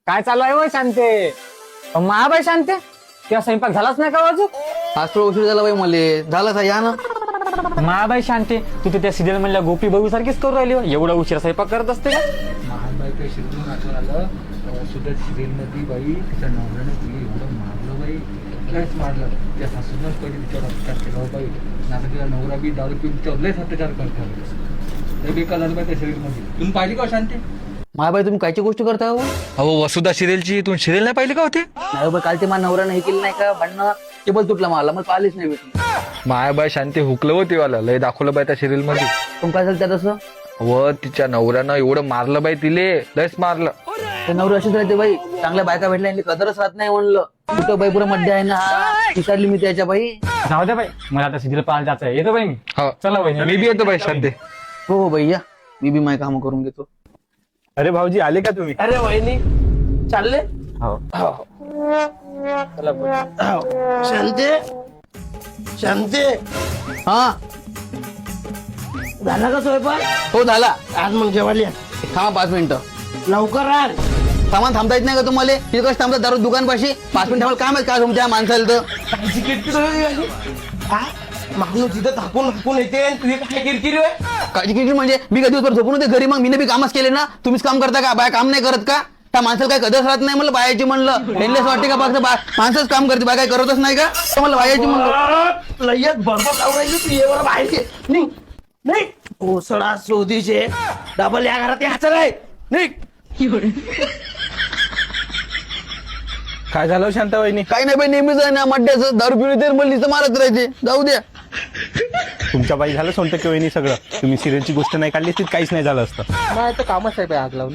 काय चालू आहे वय शांते? महाबाई शांते किंवा स्वयंपाक झालाच नाही का अजून? आज थोडा उशीर झाला बाई मले. झालं का या ना. महाबाई शांते तू तर त्या सिरियल मधल्या गोपी बघू सारखीच करू राहिली हो. एवढा उशीर स्वयंपाक करत असते का? महाबाई काही शिरडून आठवण आलं तेव्हा सुद्धा सिरियल मध्ये बाई तिच्या नवऱ्यानं तिला एवढं मारलं बाई, लयच मारलं. त्या सासूनच पहिले तिच्यावर अत्याचार केला बाई. आता तिला नवरा बी दारू पिऊन तिच्यावर लयच अत्याचार करतात. ते बेकार झालं बाई त्या सिरियल मध्ये. तुम्ही पाहिली का शांती? महाबाई तुम्ही कायची गोष्ट करता हो? अहो वसुधा सिरियलची तुम्ही सिरियल नाही पाहिली का होते? नाही बाई, काल ते माझ्या नवऱ्यानं हे केलं नाही का भांडणं, टेबल तुटला मला पाहिलेच नाही भेटली. मायाबाई शांती हुकलं होती वाला, लय दाखवलं बाई त्या सिरियल मध्ये. पण काय झालं त्यात असं? व तिच्या नवऱ्यानं एवढं मारलं बाई तिले, लयच मारलं. ते नवरे अशीच राहते बाई. चांगल्या बायका भेटल्या यांनी कदरच राहत नाही म्हणलं. कुठं बाई पुरा मड्डे आहे ना. विचारली मी त्याच्या बाई. जाऊ दे बाई, मला आता सिरियल पाहायला जायचं आहे. येतो बाई मी. हो चला बाई. मी बी येतो बाई शांती. हो बाई या, मी बी माझी कामं करून घेतो. अरे भाऊजी आले का तुम्ही? अरे वहिनी चालले हो. शांते शांते हा झाला का स्वयंपाक? हो झाला. आज मग जेवायला थांबा 5 मिनिटं. लवकर आण. सामान थांबता येत नाही का तुम्हाला? तिथे कसं थांबता दारू दुकान पाशी? 5 मिनिट थांबा. काय माहित काय तुमच्या माणसाला तर कायची किरकिर माणूस तिथं थाकून येते आणि तुझी काय किरकिरी होय? काळजी किती म्हणजे मी कधी दिवसभर झोपून होते घरी, मग मी बी कामच केले ना. तुम्हीच काम करता का? बाया काम नाही करत का? त्या माणसाला काय कदरच राहत नाही म्हणलं बायाची म्हणलं. टेनलेस वाटते का? फक्त माणसंच काम करते, बाय काय करतच नाही का? तर म्हणलं बायाची म्हणलं. लयच बरोबर लावून राहिली तू. ये बरं बाहेर निघ नाही ओसडा शोधीचे डबल या घरात यायचं नाही. निघ. काय झालं शांता वहिनी? काही नाही बाई, नेहमीच आहे ना मड्ड्याचं. दारू पिऊन येते मला नुसतं मारत राहायचे. जाऊ द्या. तुमच्या बाई झालं सोनटक्के वहिनी सगळं. तुम्ही सिरियलची गोष्ट नाही काढली तर काहीच नाही झालं असतं. नाही तर कामच आहे बाई आग लावून.